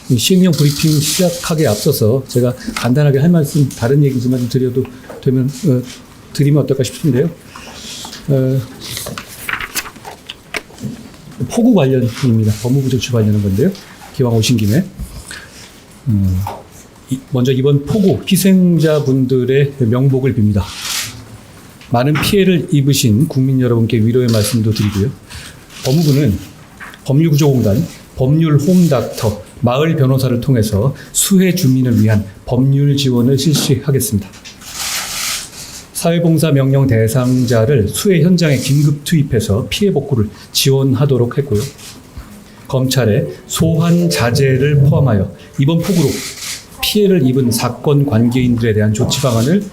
이 시행령 브리핑 시작하기에 앞서서 제가 간단하게 할 말씀 다른 얘기지만 드려도 되면 드리면 어떨까 싶은데요. 폭우 관련입니다. 법무부 조치 관련한 건데요. 기왕 오신 김에 먼저 이번 폭우 희생자분들의 명복을 빕니다. 많은 피해를 입으신 국민 여러분께 위로의 말씀도 드리고요. 법무부는 법률구조공단, 법률 홈닥터, 마을 변호사를 통해서 수해 주민을 위한 법률 지원을 실시하겠습니다. 사회봉사 명령 대상자를 수해 현장에 긴급 투입해서 피해 복구를 지원하도록 했고요. 검찰의 소환 자제를 포함하여 이번 폭우로 피해를 입은 사건 관계인들에 대한 조치 방안을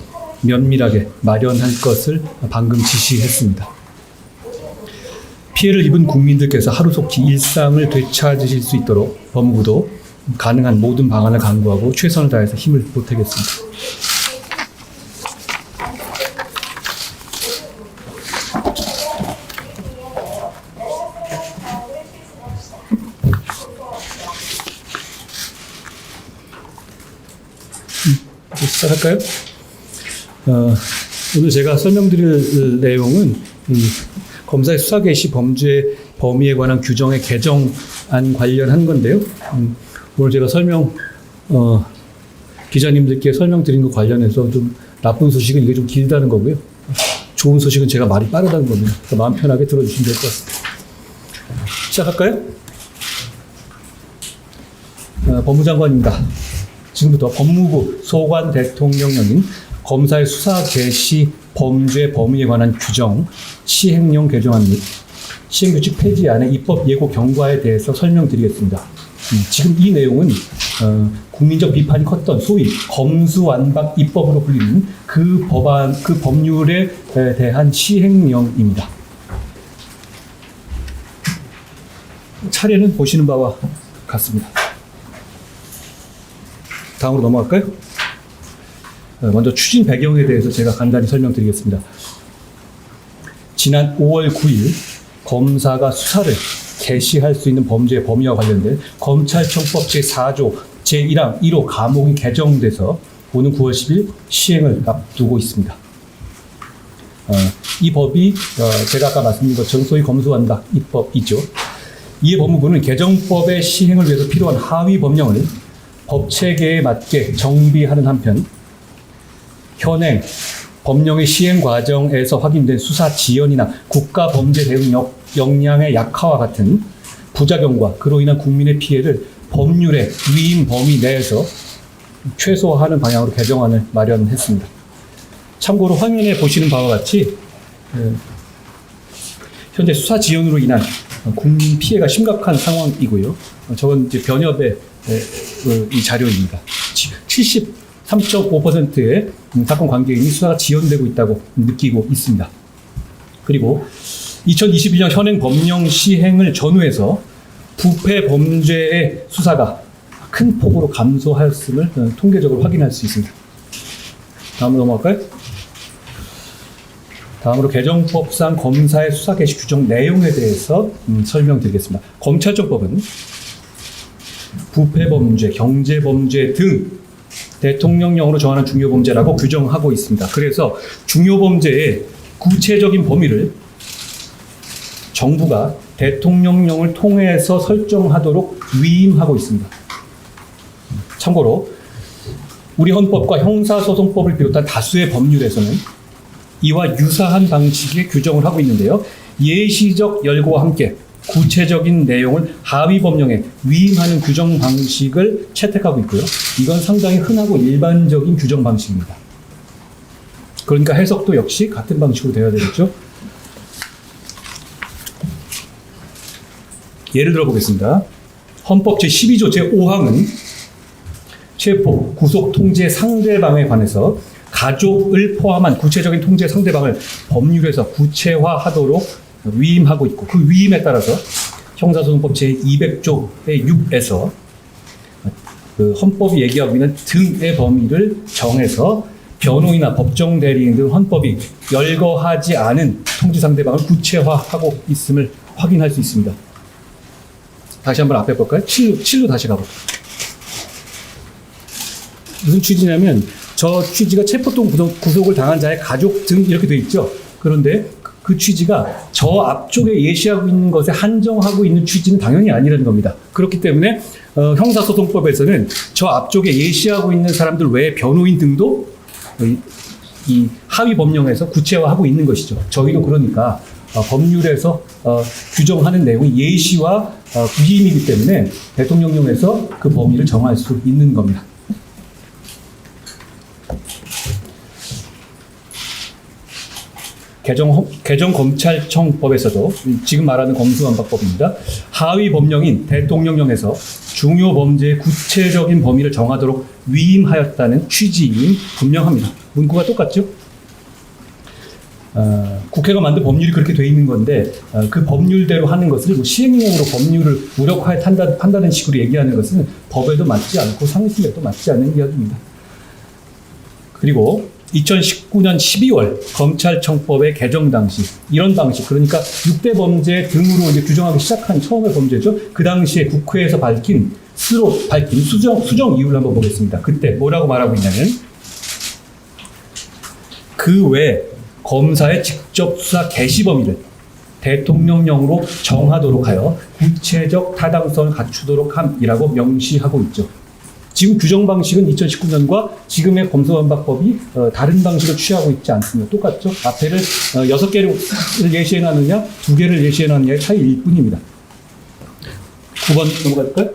면밀하게 마련할 것을 방금 지시했습니다. 피해를 입은 국민들께서 하루속히 일상을 되찾으실 수 있도록 법무부도 가능한 모든 방안을 강구하고 최선을 다해서 힘을 보태겠습니다. 시작할까요? 오늘 제가 설명드릴 내용은 검사의 수사 개시 범죄 범위에 관한 규정의 개정안 관련한 건데요. 오늘 제가 기자님들께 설명드린 것 관련해서 좀 나쁜 소식은 이게 좀 길다는 거고요. 좋은 소식은 제가 말이 빠르다는 겁니다. 그러니까 마음 편하게 들어주시면 될 것 같습니다. 시작할까요? 법무장관입니다. 지금부터 법무부 소관 대통령령인 검사의 수사 개시 범죄 범위에 관한 규정, 시행령 개정안 및 시행규칙 폐지안의 입법 예고 경과에 대해서 설명드리겠습니다. 지금 이 내용은 국민적 비판이 컸던 소위 검수완박 입법으로 불리는 그 법률에 대한 시행령입니다. 차례는 보시는 바와 같습니다. 다음으로 넘어갈까요? 먼저 추진 배경에 대해서 제가 간단히 설명드리겠습니다. 지난 5월 9일 검사가 수사를 개시할 수 있는 범죄의 범위와 관련된 검찰청법 제4조 제1항 1호 가목이 개정돼서 오는 9월 10일 시행을 앞두고 있습니다. 이 법이 제가 아까 말씀드린 것처럼 소위 검수완박 입법이죠. 이에 법무부는 개정법의 시행을 위해서 필요한 하위 법령을 법체계에 맞게 정비하는 한편 현행 법령의 시행 과정에서 확인된 수사 지연이나 국가 범죄 대응 역량의 약화와 같은 부작용과 그로 인한 국민의 피해를 법률의 위임 범위 내에서 최소화하는 방향으로 개정안을 마련했습니다. 참고로 화면에 보시는 바와 같이 현재 수사 지연으로 인한 국민 피해가 심각한 상황이고요. 저건 이제 변협의 이 자료입니다. 73.5%의 사건 관계인이 수사가 지연되고 있다고 느끼고 있습니다. 그리고 2021년 현행 법령 시행을 전후해서 부패 범죄의 수사가 큰 폭으로 감소하였음을 통계적으로 확인할 수 있습니다. 다음으로 넘어갈까요? 다음으로 개정법상 검사의 수사 개시 규정 내용에 대해서 설명드리겠습니다. 검찰청법은 부패범죄, 경제범죄 등 대통령령으로 정하는 중요범죄라고 규정하고 있습니다. 그래서 중요범죄의 구체적인 범위를 정부가 대통령령을 통해서 설정하도록 위임하고 있습니다. 참고로 우리 헌법과 형사소송법을 비롯한 다수의 법률에서는 이와 유사한 방식의 규정을 하고 있는데요. 예시적 열거와 함께 구체적인 내용을 하위 법령에 위임하는 규정 방식을 채택하고 있고요. 이건 상당히 흔하고 일반적인 규정 방식입니다. 그러니까 해석도 역시 같은 방식으로 되어야 되겠죠. 예를 들어 보겠습니다. 헌법 제12조 제5항은 체포, 구속, 통제 상대방에 관해서 가족을 포함한 구체적인 통제 상대방을 법률에서 구체화하도록 위임하고 있고 그 위임에 따라서 형사소송법 제200조의 6에서 그 헌법이 얘기하고 있는 등의 범위를 정해서 변호인이나 법정 대리인 등 헌법이 열거하지 않은 통지 상대방을 구체화하고 있음을 확인할 수 있습니다. 다시 한번 앞에 볼까요? 7로 다시 가볼까요? 무슨 취지냐면 저 취지가 체포동 구속을 당한 자의 가족 등 이렇게 돼 있죠. 그런데 그 취지가 저 앞쪽에 예시하고 있는 것에 한정하고 있는 취지는 당연히 아니라는 겁니다. 그렇기 때문에 형사소송법에서는 저 앞쪽에 예시하고 있는 사람들 외에 변호인 등도 이 하위 법령에서 구체화하고 있는 것이죠. 저희도 그러니까 법률에서 규정하는 내용이 예시와 구임이기 때문에 대통령령에서 그 범위를 정할 수 있는 겁니다. 개정검찰청법에서도 지금 말하는 검수완박법입니다. 하위 법령인 대통령령에서 중요 범죄의 구체적인 범위를 정하도록 위임하였다는 취지인 분명합니다. 문구가 똑같죠? 국회가 만든 법률이 그렇게 돼 있는 건데 그 법률대로 하는 것을 시행령으로 법률을 무력화해 판다는 식으로 얘기하는 것은 법에도 맞지 않고 상식에도 맞지 않는 이야기입니다. 그리고 2019년 12월 검찰청법의 개정 당시 이런 방식 그러니까 6대 범죄 등으로 이제 규정하기 시작한 처음의 범죄죠. 그 당시에 국회에서 밝힌 수정 이유를 한번 보겠습니다. 그때 뭐라고 말하고 있냐면 그 외 검사의 직접 수사 개시 범위를 대통령령으로 정하도록 하여 구체적 타당성을 갖추도록 함이라고 명시하고 있죠. 지금 규정 방식은 2019년과 지금의 검수완박법이 다른 방식을 취하고 있지 않습니다. 똑같죠? 앞에를 6개를 예시해 놨느냐, 2개를 예시해 놨느냐의 차이일 뿐입니다. 9번 넘어갈까요?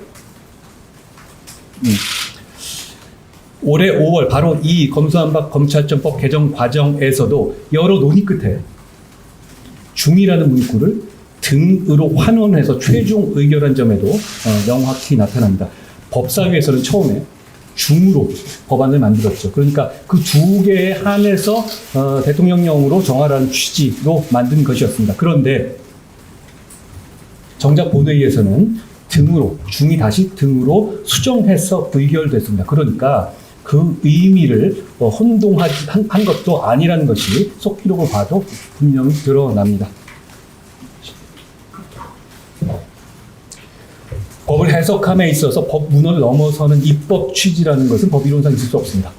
올해 5월 바로 이 검수완박 검찰청법 개정 과정에서도 여러 논의 끝에 중이라는 문구를 등으로 환원해서 최종 의결한 점에도 명확히 나타납니다. 법사위에서는 처음에 중으로 법안을 만들었죠. 그러니까 그 2개에 한해서 대통령령으로 정하라는 취지로 만든 것이었습니다. 그런데 정작 본회의에서는 중이 다시 등으로 수정해서 의결됐습니다. 그러니까 그 의미를 혼동한 것도 아니라는 것이 속기록을 봐도 분명히 드러납니다. 법을 해석함에 있어서 법 문헌을 넘어서는 입법 취지라는 것은 법이론상 있을 수 없습니다.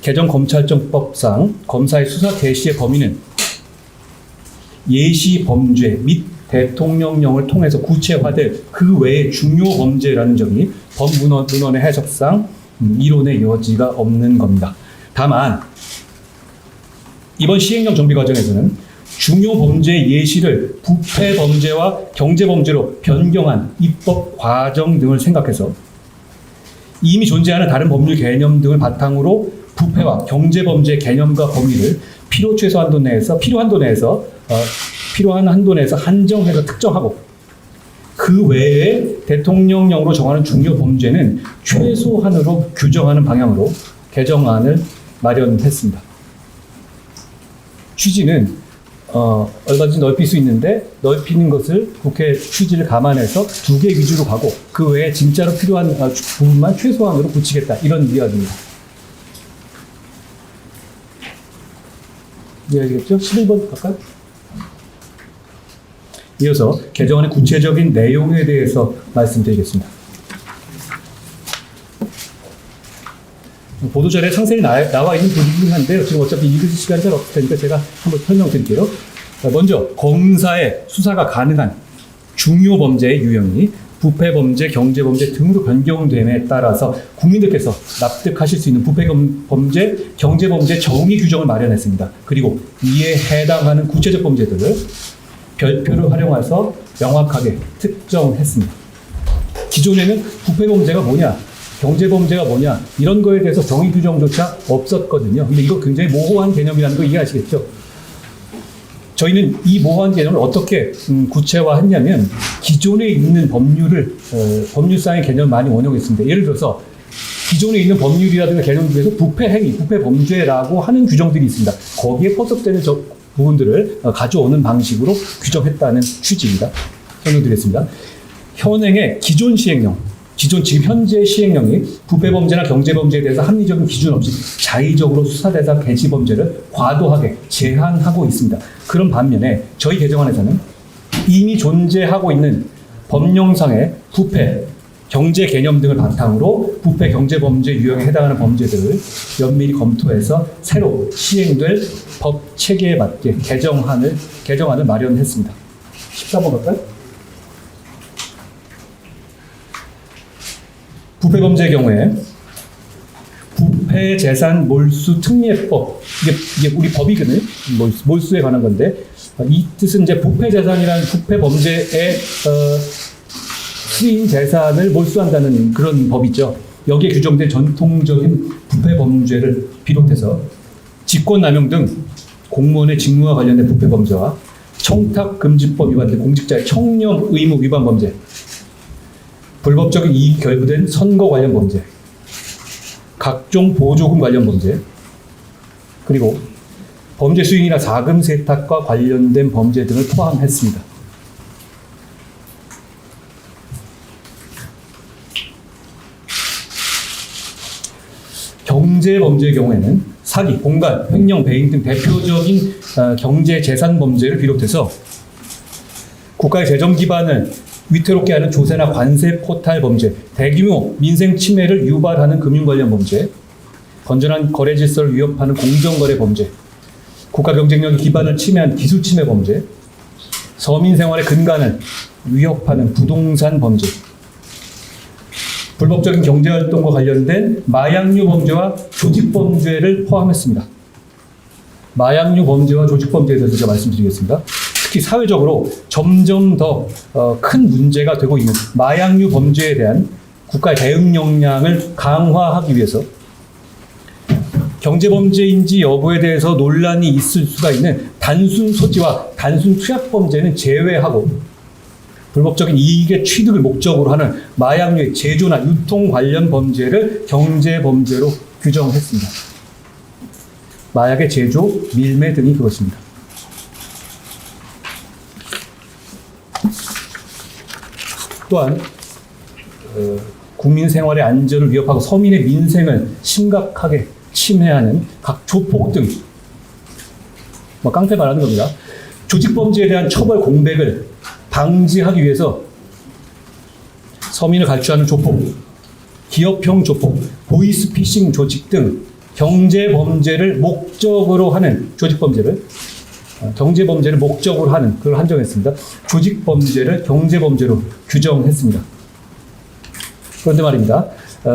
개정 검찰청법상 검사의 수사 개시의 범위는 예시 범죄 및 대통령령을 통해서 구체화될 그 외의 중요 범죄라는 점이 법 문헌의 해석상 이론의 여지가 없는 겁니다. 다만 이번 시행령 정비 과정에서는 중요 범죄의 예시를 부패 범죄와 경제 범죄로 변경한 입법 과정 등을 생각해서 이미 존재하는 다른 법률 개념 등을 바탕으로 부패와 경제 범죄 개념과 범위를 필요한 한도 내에서 한정해서 특정하고 그 외에 대통령령으로 정하는 중요 범죄는 최소한으로 규정하는 방향으로 개정안을 마련했습니다. 취지는 얼마든지 넓힐 수 있는데 넓히는 것을 국회 취지를 감안해서 2개 위주로 가고 그 외에 진짜로 필요한 부분만 최소한으로 붙이겠다 이런 이야기입니다. 이해하시겠죠? 11번 갈까요? 이어서 개정안의 구체적인 내용에 대해서 말씀드리겠습니다. 보도자료에 상세히 나와 있는 부분이긴 한데요. 지금 어차피 읽으실 시간이 잘 없을 테니까 제가 한번 설명드릴게요. 먼저 검사의 수사가 가능한 중요 범죄의 유형이 부패 범죄, 경제 범죄 등으로 변경됨에 따라서 국민들께서 납득하실 수 있는 부패 범죄, 경제 범죄 정의 규정을 마련했습니다. 그리고 이에 해당하는 구체적 범죄들을 별표를 활용해서 명확하게 특정했습니다. 기존에는 부패 범죄가 뭐냐, 경제 범죄가 뭐냐 이런 거에 대해서 정의 규정조차 없었거든요. 근데 이거 굉장히 모호한 개념이라는 거 이해하시겠죠? 저희는 이 모호한 개념을 어떻게 구체화했냐면 기존에 있는 법률상의 개념을 많이 원용했습니다. 예를 들어서 기존에 있는 법률이라든가 개념 중에서 부패 행위, 부패 범죄라고 하는 규정들이 있습니다. 거기에 포섭되는 부분들을 가져오는 방식으로 규정했다는 취지입니다. 설명드리겠습니다. 현행의 기존 시행령, 지금 현재 시행령이 부패범죄나 경제범죄에 대해서 합리적인 기준 없이 자의적으로 수사대상 개시범죄를 과도하게 제한하고 있습니다. 그런 반면에 저희 개정안에서는 이미 존재하고 있는 법령상의 부패, 경제 개념 등을 바탕으로 부패 경제 범죄 유형에 해당하는 범죄들을 면밀히 검토해서 새로 시행될 법 체계에 맞게 개정안을 마련했습니다. 14번 갈까요? 부패 범죄의 경우에 부패 재산 몰수 특례법, 이게 우리 법이거든요. 몰수에 관한 건데, 이 뜻은 이제 부패 재산이라는 부패 범죄의 수인 재산을 몰수한다는 그런 법이죠. 여기에 규정된 전통적인 부패 범죄를 비롯해서 직권남용 등 공무원의 직무와 관련된 부패 범죄와 청탁금지법 위반된 공직자의 청렴 의무 위반 범죄, 불법적인 이익 결부된 선거 관련 범죄, 각종 보조금 관련 범죄, 그리고 범죄 수익이나 자금 세탁과 관련된 범죄 등을 포함했습니다. 경제 범죄의 경우에는 사기, 공갈, 횡령, 배임 등 대표적인 경제 재산 범죄를 비롯해서 국가의 재정 기반을 위태롭게 하는 조세나 관세 포탈 범죄, 대규모 민생 침해를 유발하는 금융 관련 범죄, 건전한 거래 질서를 위협하는 공정거래 범죄, 국가 경쟁력의 기반을 침해한 기술 침해 범죄, 서민 생활의 근간을 위협하는 부동산 범죄, 불법적인 경제활동과 관련된 마약류 범죄와 조직범죄를 포함했습니다. 마약류 범죄와 조직범죄에 대해서 제가 말씀드리겠습니다. 특히 사회적으로 점점 더 큰 문제가 되고 있는 마약류 범죄에 대한 국가의 대응 역량을 강화하기 위해서 경제범죄인지 여부에 대해서 논란이 있을 수가 있는 단순 소지와 단순 투약 범죄는 제외하고 불법적인 이익의 취득을 목적으로 하는 마약류의 제조나 유통 관련 범죄를 경제범죄로 규정했습니다. 마약의 제조, 밀매 등이 그것입니다. 또한 국민 생활의 안전을 위협하고 서민의 민생을 심각하게 침해하는 각 조폭 등 깡패 말하는 겁니다. 조직범죄에 대한 처벌 공백을 방지하기 위해서 서민을 갈취하는 조폭, 기업형 조폭, 보이스피싱 조직 등 경제범죄를 목적으로 하는 조직범죄를 경제범죄를 목적으로 하는 그걸 한정했습니다. 조직범죄를 경제범죄로 규정했습니다. 그런데 말입니다.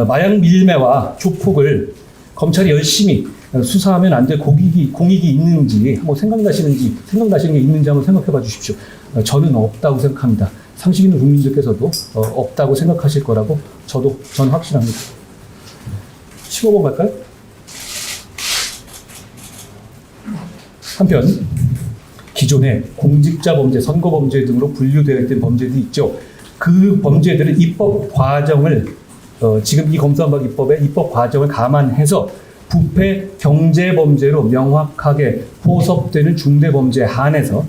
마약 밀매와 조폭을 검찰이 열심히 수사하면 안 될 공익이 있는지 한번 생각나시는 게 있는지 한번 생각해 봐 주십시오. 저는 없다고 생각합니다. 상식 있는 국민들께서도 없다고 생각하실 거라고 저는 확신합니다. 15번 갈까요? 한편 기존의 공직자 범죄, 선거 범죄 등으로 분류되어 있던 범죄들이 있죠. 그 범죄들은 입법 과정을 지금 이 검수한 바 입법의 입법 과정을 감안해서 부패 경제 범죄로 명확하게 포섭되는 중대 범죄에 한해서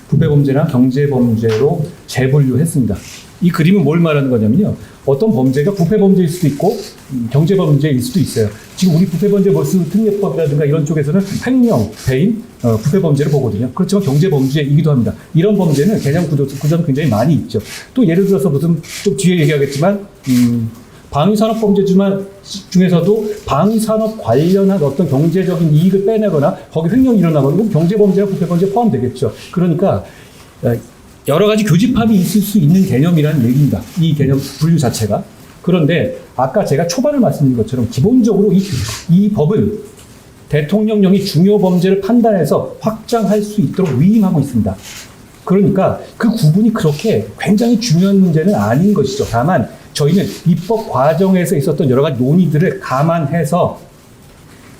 부패 범죄나 경제 범죄로 재분류했습니다. 이 그림은 뭘 말하는 거냐면요. 어떤 범죄가 부패 범죄일 수도 있고 경제 범죄일 수도 있어요. 지금 우리 부패 범죄 몰수 특례법이라든가 이런 쪽에서는 횡령, 배임, 부패 범죄를 보거든요. 그렇지만 경제 범죄이기도 합니다. 이런 범죄는 개념 구조는 굉장히 많이 있죠. 또 예를 들어서 무슨 좀 뒤에 얘기하겠지만 방위산업 범죄 중에서도 방위산업 관련한 어떤 경제적인 이익을 빼내거나 거기 횡령이 일어나면 경제 범죄나 부패 범죄에 포함되겠죠. 그러니까 여러 가지 교집합이 있을 수 있는 개념이라는 얘기입니다. 이 개념 분류 자체가. 그런데 아까 제가 초반에 말씀드린 것처럼 기본적으로 이 법은 대통령령이 중요 범죄를 판단해서 확장할 수 있도록 위임하고 있습니다. 그러니까 그 구분이 그렇게 굉장히 중요한 문제는 아닌 것이죠. 다만 저희는 입법 과정에서 있었던 여러 가지 논의들을 감안해서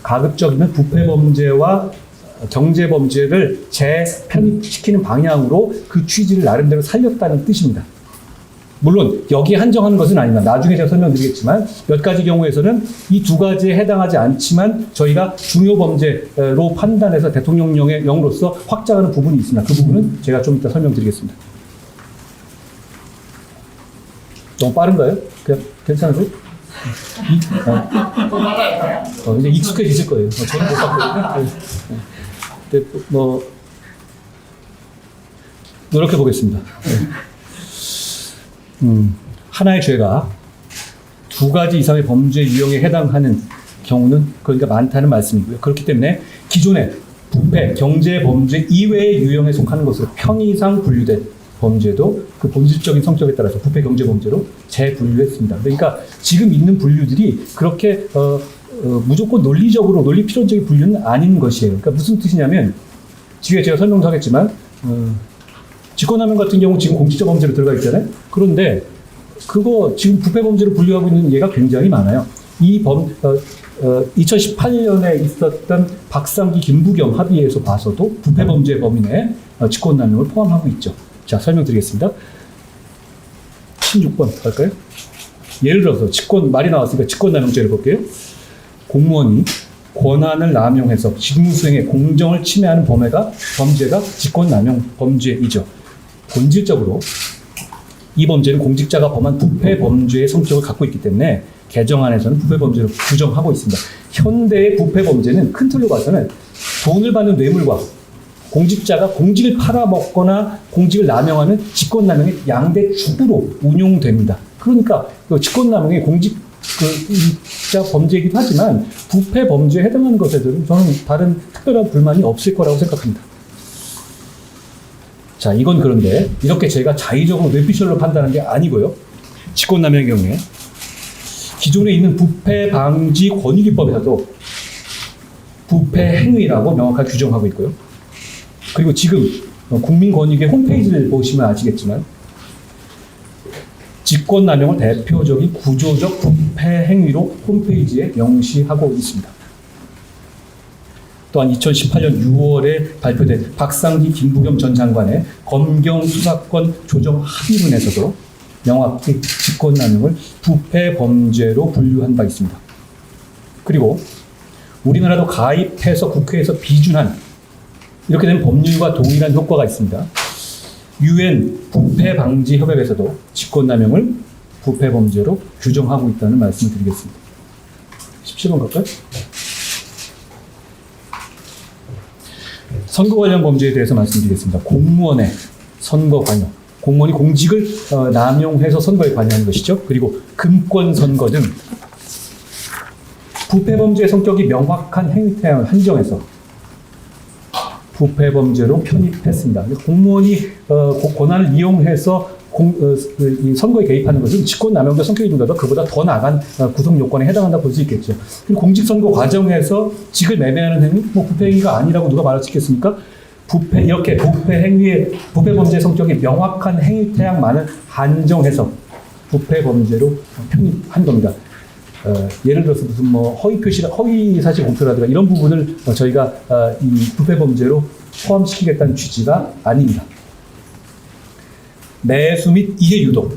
가급적이면 부패 범죄와 경제 범죄를 재편입시키는 방향으로 그 취지를 나름대로 살렸다는 뜻입니다. 물론 여기에 한정하는 것은 아닙니다. 나중에 제가 설명드리겠지만 몇 가지 경우에서는 이 두 가지에 해당하지 않지만 저희가 중요 범죄로 판단해서 대통령령의 영으로서 확장하는 부분이 있습니다. 그 부분은 제가 좀 이따 설명드리겠습니다. 너무 빠른가요? 그냥 괜찮으세요? 이제 익숙해지실 거예요. 저는 못 봤거든요. 근데 노력해 보겠습니다. 하나의 죄가 두 가지 이상의 범죄 유형에 해당하는 경우는 그러니까 많다는 말씀이고요. 그렇기 때문에 기존의 부패, 경제 범죄 이외의 유형에 속하는 것으로 편의상 분류된 범죄도 그 본질적인 성격에 따라서 부패 경제 범죄로 재분류했습니다. 그러니까 지금 있는 분류들이 그렇게 무조건 논리적으로 논리 필연적인 분류는 아닌 것이에요. 그러니까 무슨 뜻이냐면 뒤에 제가 설명도 하겠지만 직권남용 같은 경우 지금 공직자 범죄로 들어가 있잖아요. 그런데 그거 지금 부패 범죄로 분류하고 있는 예가 굉장히 많아요. 2018년에 있었던 박상기 김부겸 합의에서 봐서도 부패 범죄 범위 내에 직권남용을 포함하고 있죠. 자, 설명드리겠습니다. 16번 할까요? 예를 들어서 말이 나왔으니까 직권남용죄를 볼게요. 공무원이 권한을 남용해서 직무수행의 공정을 침해하는 범죄가 직권남용 범죄이죠. 본질적으로 이 범죄는 공직자가 범한 부패 범죄의 성격을 갖고 있기 때문에 개정안에서는 부패 범죄로 규정하고 있습니다. 현대의 부패 범죄는 큰 틀로 봐서는 돈을 받는 뇌물과 공직자가 공직을 팔아먹거나 공직을 남용하는 직권남용의 양대 축으로 운용됩니다. 그러니까 직권남용이 공직자 범죄이기도 하지만 부패 범죄에 해당하는 것에 대해서는 저는 다른 특별한 불만이 없을 거라고 생각합니다. 자, 이건 그런데 이렇게 제가 자의적으로 뇌피셜로 판단한 게 아니고요. 직권남용의 경우에 기존에 있는 부패 방지 권유기법에서도 부패 행위라고 명확하게 규정하고 있고요. 그리고 지금 국민권익위 홈페이지를 보시면 아시겠지만 직권남용을 대표적인 구조적 부패 행위로 홈페이지에 명시하고 있습니다. 또한 2018년 6월에 발표된 박상기 김부겸 전 장관의 검경 수사권 조정 합의문에서도 명확히 직권남용을 부패 범죄로 분류한 바 있습니다. 그리고 우리나라도 가입해서 국회에서 비준한 이렇게 된 법률과 동일한 효과가 있습니다. UN 부패 방지 협약에서도 직권남용을 부패 범죄로 규정하고 있다는 말씀을 드리겠습니다. 17번 갈까요? 선거 관련 범죄에 대해서 말씀드리겠습니다. 공무원의 선거 관여. 공무원이 공직을 남용해서 선거에 관여하는 것이죠. 그리고 금권 선거 등 부패 범죄의 성격이 명확한 행위 태양을 한정해서 부패 범죄로 편입했습니다. 공무원이 권한을 이용해서 선거에 개입하는 것은 직권남용과 성격이 있는가 그보다 더 나간 구성 요건에 해당한다 볼 수 있겠죠. 그리고 공직선거 과정에서 직을 매매하는 행위, 부패 행위가 아니라고 누가 말할 수 있겠습니까? 이렇게 부패 범죄 성격이 명확한 행위 태양만을 한정해서 부패 범죄로 편입한 겁니다. 예를 들어서 무슨 허위 사실 공표라든가 이런 부분을 저희가 이 부패 범죄로 포함시키겠다는 취지가 아닙니다. 매수 및 이해 유도,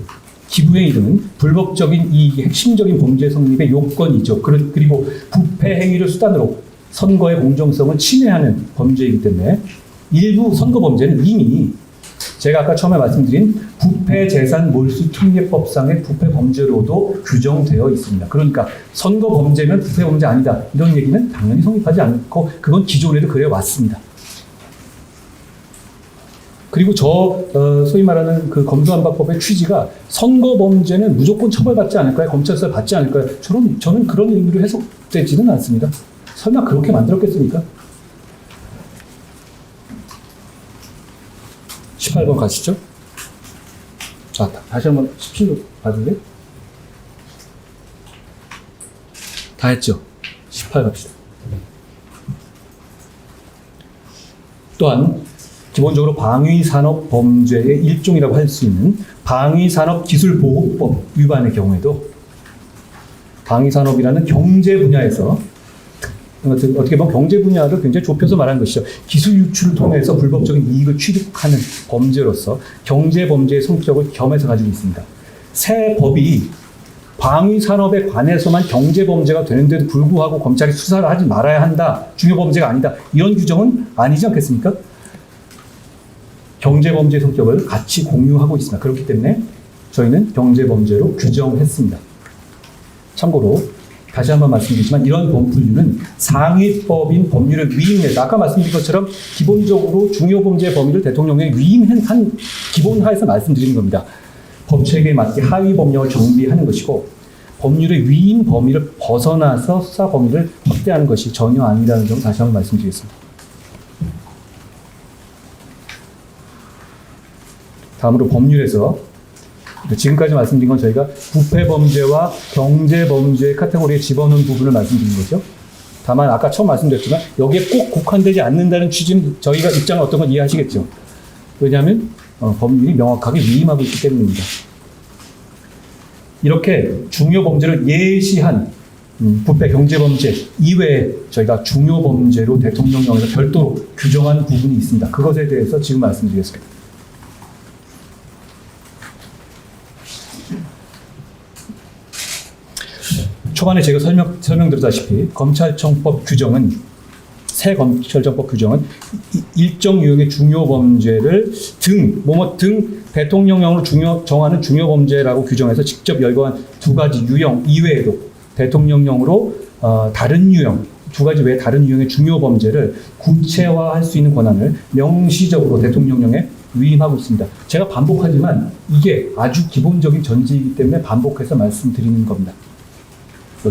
기부행위 등은 불법적인 이익의 핵심적인 범죄 성립의 요건이죠. 그리고 부패 행위를 수단으로 선거의 공정성을 침해하는 범죄이기 때문에 일부 선거 범죄는 이미 제가 아까 처음에 말씀드린 부패재산몰수특례법상의 부패 범죄로도 규정되어 있습니다. 그러니까 선거 범죄면 부패 범죄 아니다 이런 얘기는 당연히 성립하지 않고 그건 기존에도 그래 왔습니다. 그리고 소위 말하는 그 검수완박법의 취지가 선거 범죄는 무조건 처벌받지 않을까요? 검찰수사 받지 않을까요? 저는 그런 의미로 해석되지는 않습니다. 설마 그렇게 만들었겠습니까? 18번 가시죠. 자, 다시 한번 17번 봐줄래? 다 했죠? 18 갑시다. 또한 기본적으로 방위산업범죄의 일종이라고 할 수 있는 방위산업기술보호법 위반의 경우에도 방위산업이라는 경제 분야에서 어떻게 보면 경제 분야를 굉장히 좁혀서 말하는 것이죠. 기술 유출을 통해서 불법적인 이익을 취득하는 범죄로서 경제 범죄의 성격을 겸해서 가지고 있습니다. 새 법이 방위산업에 관해서만 경제 범죄가 되는데도 불구하고 검찰이 수사를 하지 말아야 한다. 중요 범죄가 아니다. 이런 규정은 아니지 않겠습니까? 경제 범죄의 성격을 같이 공유하고 있습니다. 그렇기 때문에 저희는 경제 범죄로 규정했습니다. 참고로 다시 한번 말씀드리지만 이런 범분류는 상위법인 법률을 위임해서 아까 말씀드린 것처럼 기본적으로 중요 범죄 범위를 대통령에 위임한 기본하에서 말씀드리는 겁니다. 법체계에 맞게 하위 법령을 정비하는 것이고 법률의 위인 범위를 벗어나서 수사 범위를 확대하는 것이 전혀 아니라는 점 다시 한번 말씀드리겠습니다. 다음으로 법률에서 지금까지 말씀드린 건 저희가 부패범죄와 경제범죄 카테고리에 집어넣은 부분을 말씀드린 거죠. 다만 아까 처음 말씀드렸지만 여기에 꼭 국한되지 않는다는 취지는 저희가 입장은 어떤 건 이해하시겠죠. 왜냐하면 법률이 명확하게 위임하고 있기 때문입니다. 이렇게 중요 범죄를 예시한 부패 경제범죄 이외에 저희가 중요 범죄로 대통령령에서 별도로 규정한 부분이 있습니다. 그것에 대해서 지금 말씀드리겠습니다. 초반에 제가 설명드렸다시피 검찰청법 규정은 새 검찰청법 규정은 일정 유형의 중요 범죄를 등 대통령령으로 정하는 중요 범죄라고 규정해서 직접 열거한 두 가지 유형 이외에도 대통령령으로 다른 유형 두 가지 외에 다른 유형의 중요 범죄를 구체화할 수 있는 권한을 명시적으로 대통령령에 위임하고 있습니다. 제가 반복하지만 이게 아주 기본적인 전제이기 때문에 반복해서 말씀드리는 겁니다.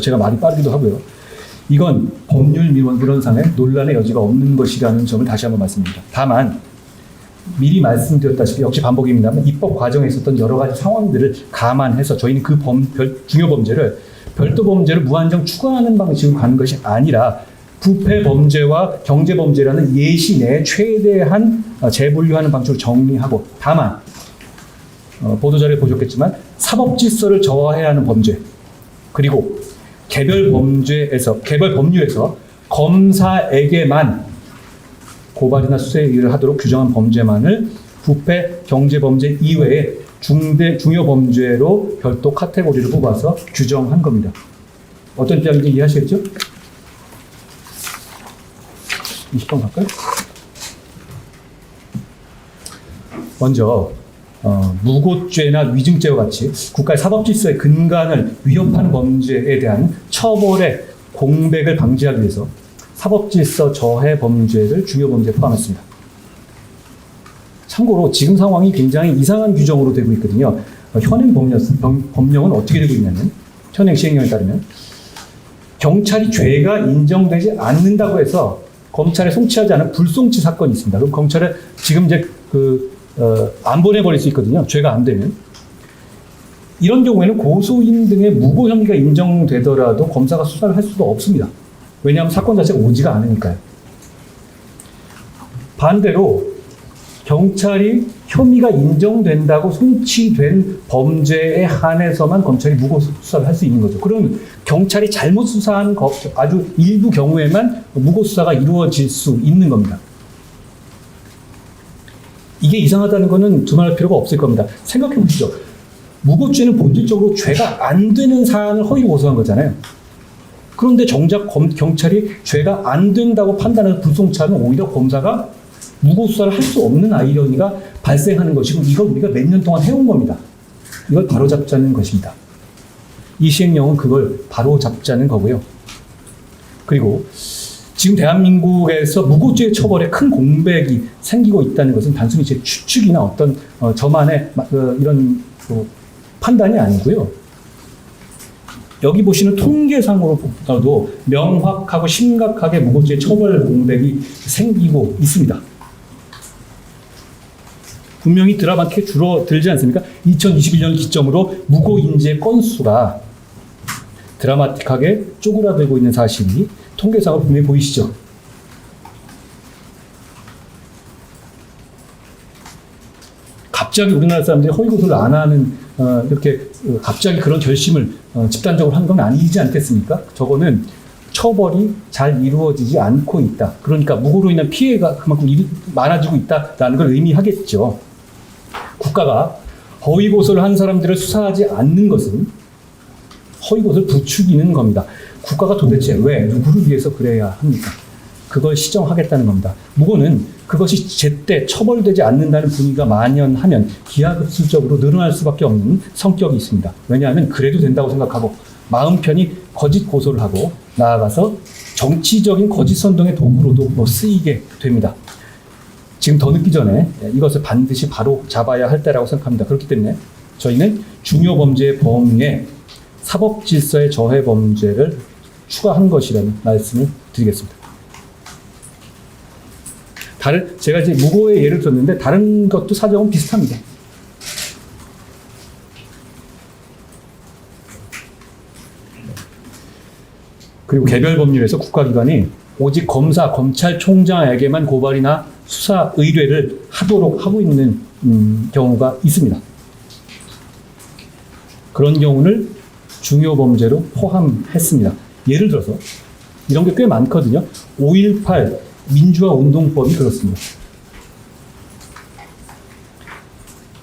제가 말이 빠르기도 하고요. 이건 법률 민원상의 논란의 여지가 없는 것이라는 점을 다시 한번 말씀드립니다. 다만 미리 말씀드렸다시피 역시 반복입니다만 입법 과정에 있었던 여러 가지 상황들을 감안해서 저희는 그 중요 범죄를 별도 범죄를 무한정 추가하는 방식으로 가는 것이 아니라 부패 범죄와 경제 범죄라는 예시 내에 최대한 재분류하는 방식으로 정리하고 다만 보도자료에 보셨겠지만 사법질서를 저하해야 하는 범죄 그리고 개별 법률에서 검사에게만 고발이나 수사에 의뢰를 하도록 규정한 범죄만을 부패 경제범죄 이외에 중요 범죄로 별도 카테고리를 뽑아서 규정한 겁니다. 어떤 입장인지 이해하시겠죠? 20번 갈까요? 먼저 무고죄나 위증죄와 같이 국가의 사법질서의 근간을 위협하는 범죄에 대한 처벌의 공백을 방지하기 위해서 사법질서 저해 범죄를 중요 범죄에 포함했습니다. 참고로 지금 상황이 굉장히 이상한 규정으로 되고 있거든요. 현행 법령은 어떻게 되고 있냐면 현행 시행령에 따르면 경찰이 죄가 인정되지 않는다고 해서 검찰에 송치하지 않은 불송치 사건이 있습니다. 그럼 검찰에 지금 이제 안 보내버릴 수 있거든요. 죄가 안 되면. 이런 경우에는 고소인 등의 무고 혐의가 인정되더라도 검사가 수사를 할 수도 없습니다. 왜냐하면 사건 자체가 오지가 않으니까요. 반대로 경찰이 혐의가 인정된다고 송치된 범죄에 한해서만 검찰이 무고 수사를 할 수 있는 거죠. 그럼 경찰이 잘못 수사한 아주 일부 경우에만 무고 수사가 이루어질 수 있는 겁니다. 이게 이상하다는 것은 두말할 필요가 없을 겁니다. 생각해 보시죠. 무고죄는 본질적으로 죄가 안 되는 사안을 허위로 고소한 거잖아요. 그런데 정작 경찰이 죄가 안 된다고 판단해서 불송치하면 오히려 검사가 무고 수사를 할 수 없는 아이러니가 발생하는 것이고 이걸 우리가 몇 년 동안 해온 겁니다. 이걸 바로잡자는 것입니다. 이 시행령은 그걸 바로잡자는 거고요. 그리고 지금 대한민국에서 무고죄 처벌에 큰 공백이 생기고 있다는 것은 단순히 제 추측이나 어떤 저만의 이런 판단이 아니고요. 여기 보시는 통계상으로도 명확하고 심각하게 무고죄 처벌 공백이 생기고 있습니다. 분명히 드라마틱하게 줄어들지 않습니까? 2021년 기점으로 무고 인재 건수가 드라마틱하게 쪼그라들고 있는 사실이 통계상으로 분명히 보이시죠? 갑자기 우리나라 사람들이 허위고소를 안 하는 이렇게 갑자기 그런 결심을 집단적으로 한 건 아니지 않겠습니까? 저거는 처벌이 잘 이루어지지 않고 있다. 그러니까 무고로 인한 피해가 그만큼 많아지고 있다라는 걸 의미하겠죠. 국가가 허위고소를 한 사람들을 수사하지 않는 것은 허위고소를 부추기는 겁니다. 국가가 도대체 왜 누구를 위해서 그래야 합니까? 그걸 시정하겠다는 겁니다. 무고는 그것이 제때 처벌되지 않는다는 분위기가 만연하면 기하급수적으로 늘어날 수밖에 없는 성격이 있습니다. 왜냐하면 그래도 된다고 생각하고 마음 편히 거짓 고소를 하고 나아가서 정치적인 거짓 선동의 도구로도 쓰이게 됩니다. 지금 더 늦기 전에 이것을 반드시 바로 잡아야 할 때라고 생각합니다. 그렇기 때문에 저희는 중요 범죄의 범위에 사법 질서의 저해 범죄를 추가한 것이라는 말씀을 드리겠습니다. 제가 이제 무고의 예를 들었는데 다른 것도 사정은 비슷합니다. 그리고 개별 법률에서 국가기관이 오직 검사, 검찰총장에게만 고발이나 수사 의뢰를 하도록 하고 있는 경우가 있습니다. 그런 경우를 중요 범죄로 포함했습니다. 예를 들어서 이런 게 꽤 많거든요. 5.18 민주화 운동법이 그렇습니다.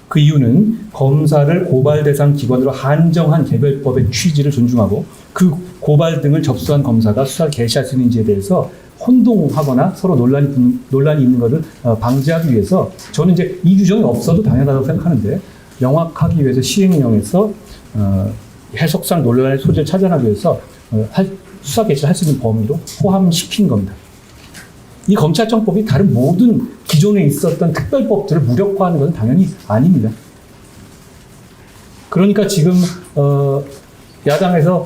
그 이유는 검사를 고발 대상 기관으로 한정한 개별법의 취지를 존중하고 그 고발 등을 접수한 검사가 수사를 개시할 수 있는지에 대해서 혼동하거나 서로 논란이 있는 것을 방지하기 위해서 저는 이제 이 규정이 없어도 당연하다고 생각하는데 명확하기 위해서 시행령에서 해석상 논란의 소지를 차단하기 위해서 수사 개시를 할 수 있는 범위로 포함시킨 겁니다. 이 검찰청법이 다른 모든 기존에 있었던 특별법들을 무력화하는 것은 당연히 아닙니다. 그러니까 지금 야당에서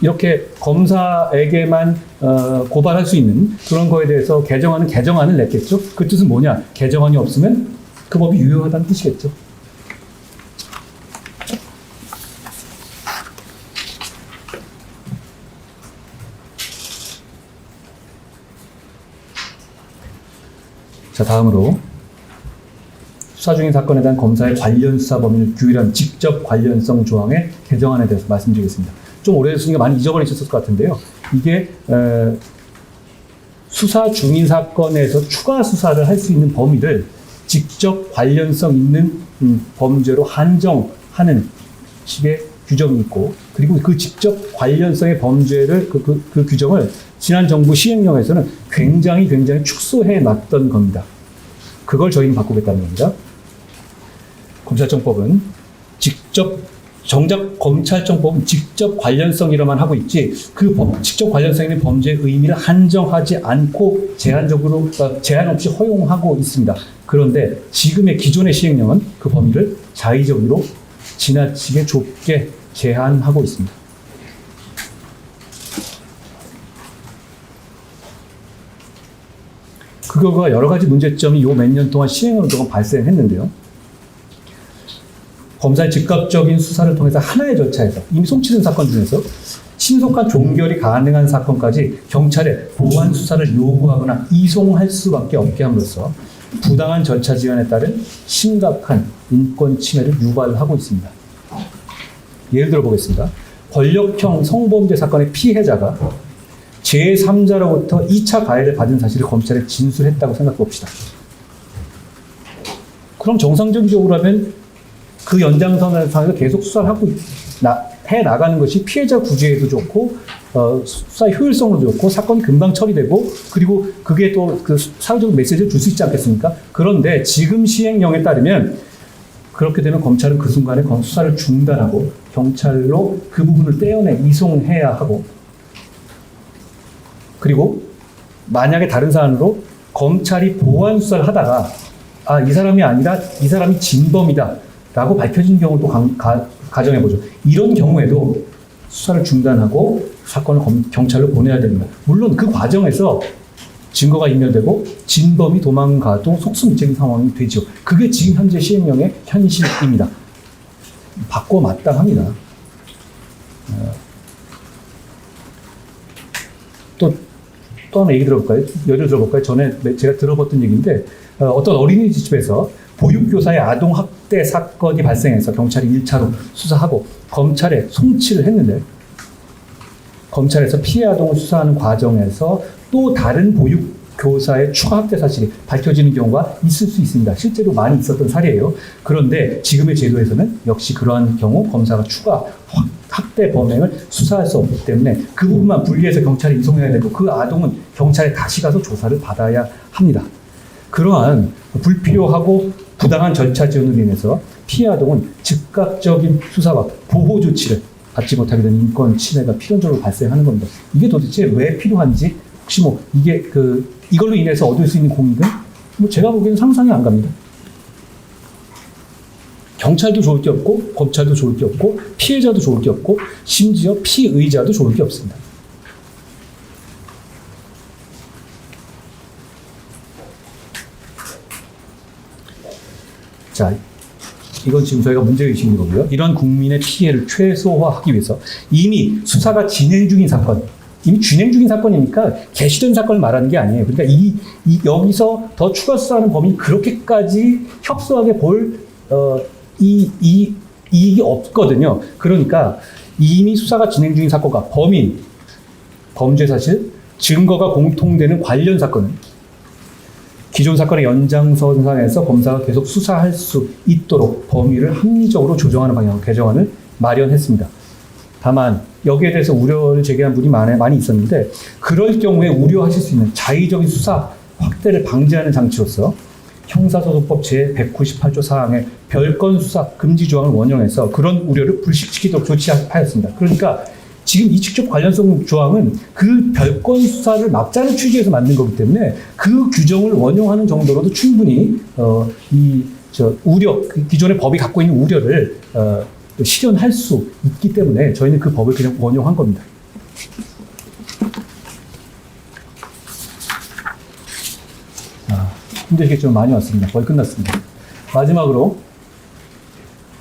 이렇게 검사에게만 고발할 수 있는 그런 거에 대해서 개정안을 냈겠죠. 그 뜻은 뭐냐? 개정안이 없으면 그 법이 유효하다는 뜻이겠죠. 자, 다음으로 수사 중인 사건에 대한 검사의 관련 수사 범위를 규율한 직접 관련성 조항의 개정안에 대해서 말씀드리겠습니다. 좀 오래됐으니까 많이 잊어버리셨을 것 같은데요. 이게 수사 중인 사건에서 추가 수사를 할 수 있는 범위를 직접 관련성 있는 범죄로 한정하는 식의 규정이 있고, 그리고 그 직접 관련성의 범죄를 그 규정을 지난 정부 시행령에서는 굉장히 축소해 놨던 겁니다. 그걸 저희는 바꾸겠다는 겁니다. 검찰청법은 정작 검찰청법은 직접 관련성이라만 하고 있지 직접 관련성 있는 범죄의 의미를 한정하지 않고 제한 없이 허용하고 있습니다. 그런데 지금의 기존의 시행령은 그 범위를 자의적으로 지나치게 좁게 제한하고 있습니다. 그거가 여러 가지 문제점이 요 몇 년 동안 시행하는 동안 발생했는데요. 검사의 즉각적인 수사를 통해서 하나의 절차에서 이미 송치된 사건 중에서 신속한 종결이 가능한 사건까지 경찰에 보완 수사를 요구하거나 이송할 수밖에 없게 함으로써 부당한 절차 지연에 따른 심각한 인권 침해를 유발하고 있습니다. 예를 들어 보겠습니다. 권력형 성범죄 사건의 피해자가 제3자로부터 2차 가해를 받은 사실을 검찰에 진술했다고 생각해 봅시다. 그럼 정상적으로 하면 그 연장선상에서 계속 수사를 해 나가는 것이 피해자 구제에도 좋고 수사 효율성도 좋고 사건이 금방 처리되고 그리고 그게 또 그 사회적 메시지를 줄 수 있지 않겠습니까? 그런데 지금 시행령에 따르면 그렇게 되면 검찰은 그 순간에 수사를 중단하고 경찰로 그 부분을 떼어내 이송해야 하고, 그리고 만약에 다른 사안으로 검찰이 보완 수사를 하다가 이 사람이 아니라 이 사람이 진범이다 라고 밝혀진 경우도 가정해보죠. 이런 경우에도 수사를 중단하고 사건을 경찰로 보내야 됩니다. 물론 그 과정에서 증거가 인멸되고 진범이 도망가도 속수무책인 상황이 되죠. 그게 지금 현재 시행령의 현실입니다. 바꿔 마땅합니다. 또 하나 얘기 들어볼까요? 예를 들어볼까요? 전에 제가 들어봤던 얘기인데 어떤 어린이집에서 보육교사의 아동학대 사건이 발생해서 경찰이 1차로 수사하고 검찰에 송치를 했는데 검찰에서 피해 아동을 수사하는 과정에서 또 다른 보육교사의 추가 학대 사실이 밝혀지는 경우가 있을 수 있습니다. 실제로 많이 있었던 사례예요. 그런데 지금의 제도에서는 역시 그러한 경우 검사가 추가 학대 범행을 수사할 수 없기 때문에 그 부분만 분리해서 경찰에 이송해야 되고 그 아동은 경찰에 다시 가서 조사를 받아야 합니다. 그러한 불필요하고 부당한 절차 지연으로 인해서 피해 아동은 즉각적인 수사와 보호 조치를 받지 못하게 되는 인권 침해가 필연적으로 발생하는 겁니다. 이게 도대체 왜 필요한지, 혹시 이걸로 인해서 얻을 수 있는 공익은 제가 보기에는 상상이 안 갑니다. 경찰도 좋을 게 없고 검찰도 좋을 게 없고 피해자도 좋을 게 없고 심지어 피의자도 좋을 게 없습니다. 자, 이건 지금 저희가 문제의식 있는 거고요. 이런 국민의 피해를 최소화하기 위해서 이미 수사가 진행 중인 사건, 이미 진행 중인 사건이니까 개시된 사건을 말하는 게 아니에요. 그러니까 여기서 더 추가 수사하는 범인이 그렇게까지 협소하게 볼 이익이 없거든요. 그러니까 이미 수사가 진행 중인 사건과 범인, 범죄 사실, 증거가 공통되는 관련 사건은 기존 사건의 연장선상에서 검사가 계속 수사할 수 있도록 범위를 합리적으로 조정하는 방향으로 개정안을 마련했습니다. 다만 여기에 대해서 우려를 제기한 분이 많이 있었는데 그럴 경우에 우려하실 수 있는 자의적인 수사 확대를 방지하는 장치로서 형사소송법 제198조 사항의 별건 수사 금지 조항을 원용해서 그런 우려를 불식시키도록 조치하였습니다. 그러니까 지금 이 직접 관련성 조항은 그 별건 수사를 막자는 취지에서 만든 거기 때문에 그 규정을 원용하는 정도로도 충분히 우려, 기존의 법이 갖고 있는 우려를 실현할 수 있기 때문에 저희는 그 법을 그냥 원용한 겁니다. 힘들게 좀 많이 왔습니다. 거의 끝났습니다. 마지막으로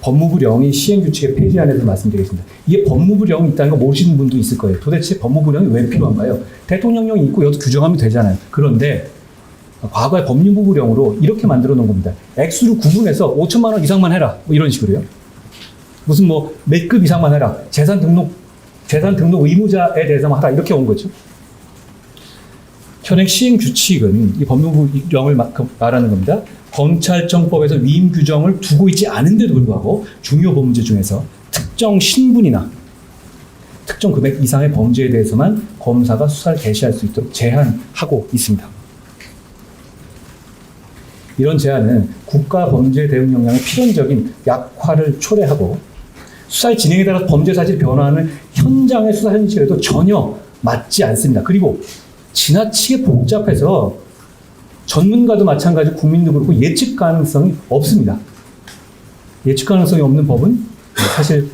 법무부령이 시행규칙의 폐지안에 대해서 말씀드리겠습니다. 이게 법무부령이 있다는 거 모르시는 분도 있을 거예요. 도대체 법무부령이 왜 필요한가요? 대통령령이 있고 여기서 규정하면 되잖아요. 그런데 과거에 법무부령으로 이렇게 만들어 놓은 겁니다. 액수를 구분해서 5천만 원 이상만 해라. 뭐 이런 식으로요. 무슨 뭐 몇 급 이상만 해라. 재산 등록 의무자에 대해서만 하라. 이렇게 온 거죠. 현행 시행규칙은 이 법무부령을 말하는 겁니다. 검찰청법에서 위임 규정을 두고 있지 않은데도 불구하고 중요 범죄 중에서 특정 신분이나 특정 금액 이상의 범죄에 대해서만 검사가 수사를 개시할 수 있도록 제한하고 있습니다. 이런 제한은 국가 범죄 대응 역량의 필연적인 약화를 초래하고 수사의 진행에 따라 범죄 사실이 변화하는 현장의 수사 현실에도 전혀 맞지 않습니다. 그리고 지나치게 복잡해서 전문가도 마찬가지로 국민도 그렇고 예측 가능성이 없습니다. 예측 가능성이 없는 법은 사실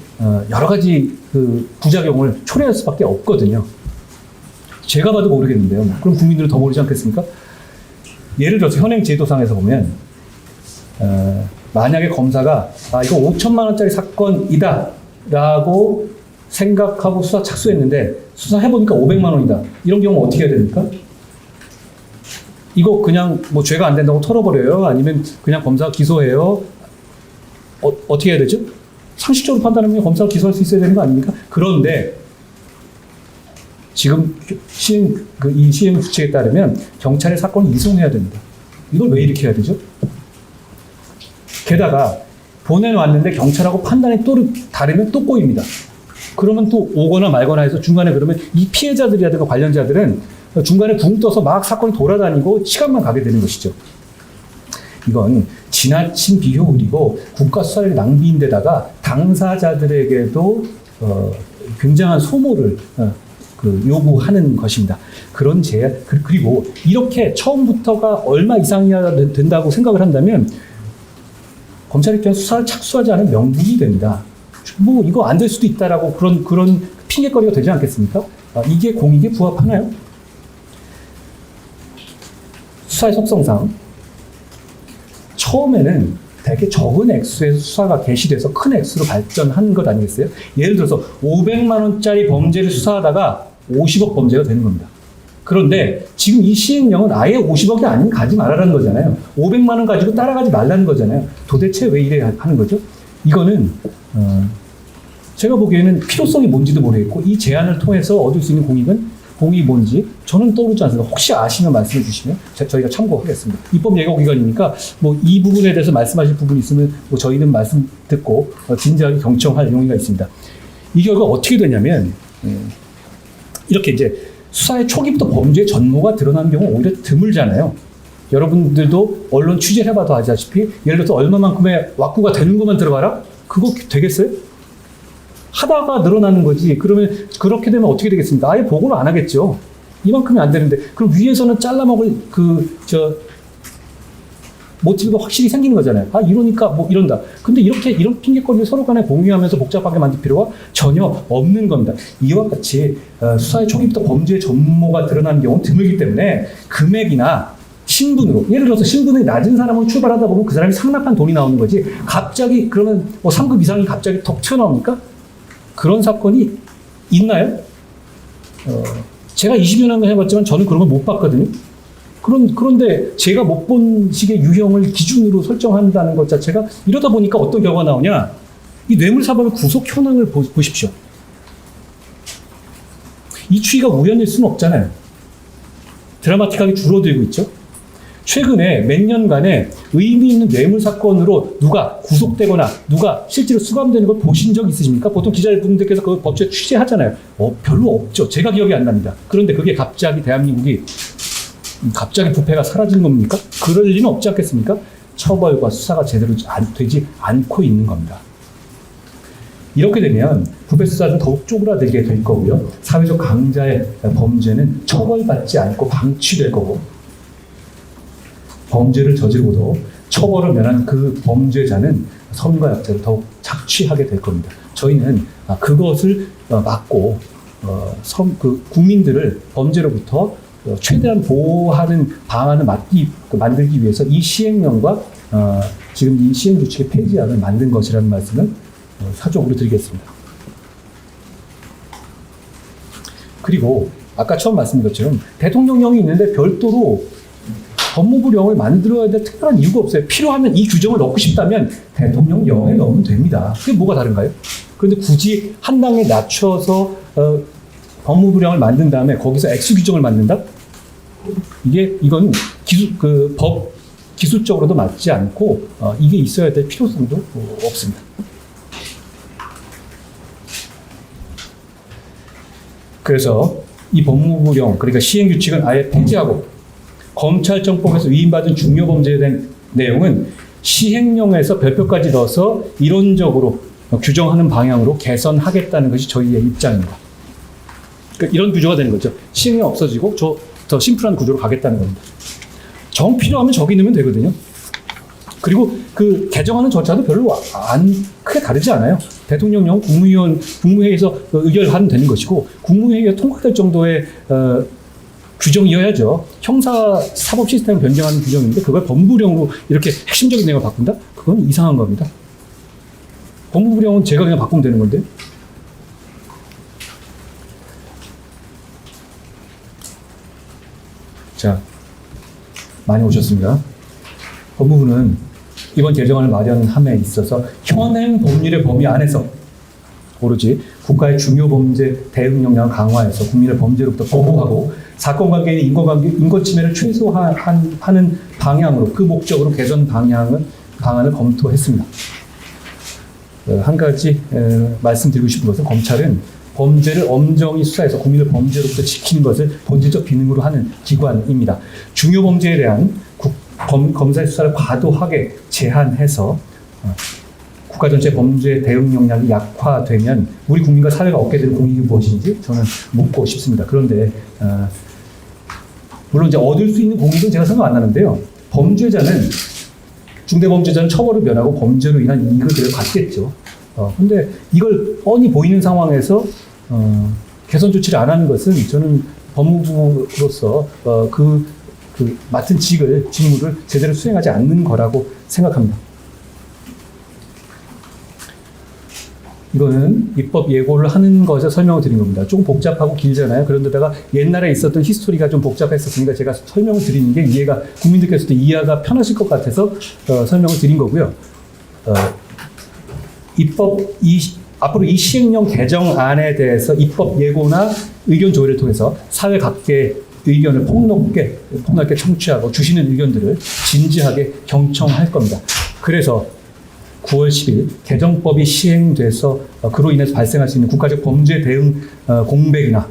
여러 가지 그 부작용을 초래할 수밖에 없거든요. 제가 봐도 모르겠는데요. 그럼 국민들은 더 모르지 않겠습니까? 예를 들어서 현행 제도상에서 보면 만약에 검사가 이거 5천만 원짜리 사건이다 라고 생각하고 수사 착수했는데 수사해보니까 500만 원이다. 이런 경우 어떻게 해야 됩니까? 이거 그냥 뭐 죄가 안 된다고 털어버려요? 아니면 그냥 검사가 기소해요? 어떻게 해야 되죠? 상식적으로 판단하면 검사가 기소할 수 있어야 되는 거 아닙니까? 그런데 지금 이 시행 규칙에 따르면 경찰에 사건을 이송해야 됩니다. 이걸 왜 이렇게 해야 되죠? 게다가 보내놨는데 경찰하고 판단이 또 다르면 또 꼬입니다. 그러면 또 오거나 말거나 해서 중간에 그러면 이 피해자들이라든가 관련자들은 중간에 붕 떠서 막 사건이 돌아다니고 시간만 가게 되는 것이죠. 이건 지나친 비효율이고 국가 수사력의 낭비인데다가 당사자들에게도 굉장한 소모를 요구하는 것입니다. 그런 제한, 그리고 이렇게 처음부터가 얼마 이상이어야 된다고 생각을 한다면 검찰 입장에서 수사를 착수하지 않은 명분이 됩니다. 뭐 이거 안 될 수도 있다라고 그런 핑계거리가 되지 않겠습니까? 이게 공익에 부합하나요? 수사의 속성상 처음에는 되게 적은 액수의 수사가 개시돼서 큰 액수로 발전한 것 아니겠어요? 예를 들어서 500만 원짜리 범죄를 수사하다가 50억 범죄가 되는 겁니다. 그런데 지금 이 시행령은 아예 50억이 아니면 가지 말라는 거잖아요. 500만 원 가지고 따라가지 말라는 거잖아요. 도대체 왜 이래 하는 거죠? 이거는 제가 보기에는 필요성이 뭔지도 모르겠고 이 제안을 통해서 얻을 수 있는 공익이 뭔지 저는 떠오르지 않습니다. 혹시 아시면 말씀해 주시면 저희가 참고하겠습니다. 입법 예고 기관이니까 뭐 이 부분에 대해서 말씀하실 부분이 있으면 뭐 저희는 말씀 듣고 진지하게 경청할 용의가 있습니다. 이 결과 어떻게 되냐면 이렇게 이제 수사의 초기부터 범죄의 전모가 드러나는 경우가 오히려 드물잖아요. 여러분들도 언론 취재를 해봐도 아시다시피 예를 들어서 얼마만큼의 왁구가 되는 것만 들어봐라? 그거 되겠어요? 하다가 늘어나는 거지. 그러면 그렇게 되면 어떻게 되겠습니까? 아예 보고를 안 하겠죠. 이만큼이 안 되는데 그럼 위에서는 잘라먹을 모티브가 확실히 생기는 거잖아요. 아, 이러니까 뭐 이런다. 근데 이런 핑계거리를 서로 간에 공유하면서 복잡하게 만들 필요가 전혀 없는 겁니다. 이와 같이 수사의 초기부터 범죄의 전모가 드러나는 경우는 드물기 때문에 금액이나 신분으로, 예를 들어서 신분이 낮은 사람은 출발하다 보면 그 사람이 상납한 돈이 나오는 거지, 갑자기 그러면 뭐 3급 이상이 갑자기 턱 튀어나옵니까? 그런 사건이 있나요? 제가 20여 년 해봤지만 저는 그런 걸 못 봤거든요. 그런데 제가 못 본 식의 유형을 기준으로 설정한다는 것 자체가, 이러다 보니까 어떤 결과가 나오냐? 이 뇌물사범의 구속 현황을 보십시오. 이 추이가 우연일 수는 없잖아요. 드라마틱하게 줄어들고 있죠. 최근에 몇 년간에 의미 있는 뇌물 사건으로 누가 구속되거나 누가 실제로 수감되는 걸 보신 적 있으십니까? 보통 기자분들께서 그 법조에 취재하잖아요. 별로 없죠. 제가 기억이 안 납니다. 그런데 그게 갑자기 대한민국이 갑자기 부패가 사라지는 겁니까? 그럴 리는 없지 않겠습니까? 처벌과 수사가 제대로 되지 않고 있는 겁니다. 이렇게 되면 부패 수사는 더욱 쪼그라들게 될 거고요. 사회적 강자의 범죄는 처벌받지 않고 방치될 거고, 범죄를 저지르고도 처벌을 면한 그 범죄자는 선과 약자를 더욱 착취하게 될 겁니다. 저희는 그것을 막고 국민들을 범죄로부터 최대한 보호하는 방안을 만들기 위해서 이 시행령과 지금 이 시행조치의 폐지안을 만든 것이라는 말씀을 사적으로 드리겠습니다. 그리고 아까 처음 말씀드린 것처럼 대통령령이 있는데 별도로 법무부령을 만들어야 될 특별한 이유가 없어요. 필요하면 이 규정을 넣고 싶다면 대통령령에 넣으면 됩니다. 그게 뭐가 다른가요? 그런데 굳이 한 단계 낮춰서 법무부령을 만든 다음에 거기서 액수 규정을 만든다? 이건 기술적으로도 맞지 않고 이게 있어야 될 필요성도 없습니다. 그래서 이 법무부령, 그러니까 시행규칙은 아예 폐지하고 검찰청법에서 위임받은 중요범죄에 대한 내용은 시행령에서 별표까지 넣어서 이론적으로 규정하는 방향으로 개선하겠다는 것이 저희의 입장입니다. 그러니까 이런 구조가 되는 거죠. 시행령 없어지고 더 심플한 구조로 가겠다는 겁니다. 정 필요하면 저기 넣으면 되거든요. 그리고 그 개정하는 절차도 별로 크게 다르지 않아요. 대통령령 국무회의에서 의결하면 되는 것이고, 국무회의가 통과될 정도의 규정이어야죠. 형사 사법 시스템을 변경하는 규정인데 그걸 법무부령으로 이렇게 핵심적인 내용을 바꾼다? 그건 이상한 겁니다. 법무부령은 제가 그냥 바꾸면 되는 건데. 자, 많이 오셨습니다. 법무부는 이번 개정안을 마련함에 있어서 현행 법률의 범위 안에서 오로지 국가의 중요 범죄 대응 역량을 강화해서 국민을 범죄로부터 보호하고 사건관계의 인권 침해를 최소화하는 방향으로, 그 목적으로 개선 방안을 검토했습니다. 한 가지 말씀드리고 싶은 것은, 검찰은 범죄를 엄정히 수사해서 국민을 범죄로부터 지키는 것을 본질적 기능으로 하는 기관입니다. 중요 범죄에 대한 검사의 수사를 과도하게 제한해서 국가 전체 범죄 대응 역량이 약화되면 우리 국민과 사회가 얻게 되는 공익이 무엇인지 저는 묻고 싶습니다. 그런데 물론 이제 얻을 수 있는 공익은 제가 생각 안 하는데요. 중대범죄자는 처벌을 면하고 범죄로 인한 이익을 갖겠죠. 근데 이걸 뻔히 보이는 상황에서 개선 조치를 안 하는 것은 저는 법무부로서 맡은 직무를 제대로 수행하지 않는 거라고 생각합니다. 이거는 입법 예고를 하는 것에 설명을 드린 겁니다. 조금 복잡하고 길잖아요. 그런데다가 옛날에 있었던 히스토리가 좀 복잡했었으니까 제가 설명을 드리는 게 국민들께서도 이해가 편하실 것 같아서 설명을 드린 거고요. 앞으로 이 시행령 개정안에 대해서 입법 예고나 의견 조회를 통해서 사회 각계의 의견을 폭넓게 청취하고 주시는 의견들을 진지하게 경청할 겁니다. 그래서 9월 10일 개정법이 시행돼서 그로 인해서 발생할 수 있는 국가적 범죄 대응 공백이나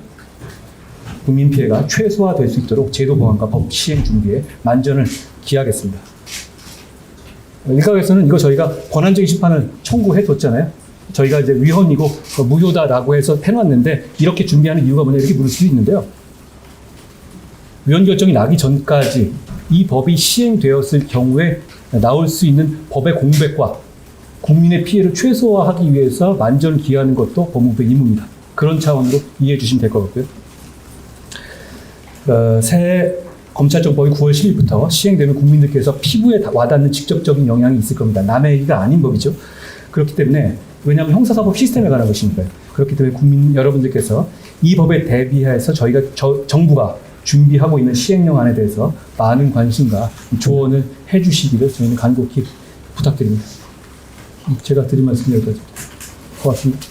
국민 피해가 최소화될 수 있도록 제도 보완과 법 시행 준비에 만전을 기하겠습니다. 일각에서는 이거 저희가 권한쟁의 심판을 청구해뒀잖아요. 저희가 이제 위헌이고 무효다라고 해서 해놨는데 이렇게 준비하는 이유가 뭐냐 이렇게 물을 수도 있는데요. 위헌 결정이 나기 전까지 이 법이 시행되었을 경우에 나올 수 있는 법의 공백과 국민의 피해를 최소화하기 위해서 만전을 기하는 것도 법무부의 임무입니다. 그런 차원으로 이해해 주시면 될 것 같고요. 새 검찰청법이 9월 10일부터 시행되면 국민들께서 피부에 와닿는 직접적인 영향이 있을 겁니다. 남의 얘기가 아닌 법이죠. 그렇기 때문에 왜냐하면 형사사법 시스템에 관한 것이니까요. 그렇기 때문에 국민 여러분들께서 이 법에 대비해서 저희가 정부가 준비하고 있는 시행령안에 대해서 많은 관심과 조언을 해주시기를 저희는 간곡히 부탁드립니다. 제가 드린 말씀 여기까지. 고맙습니다.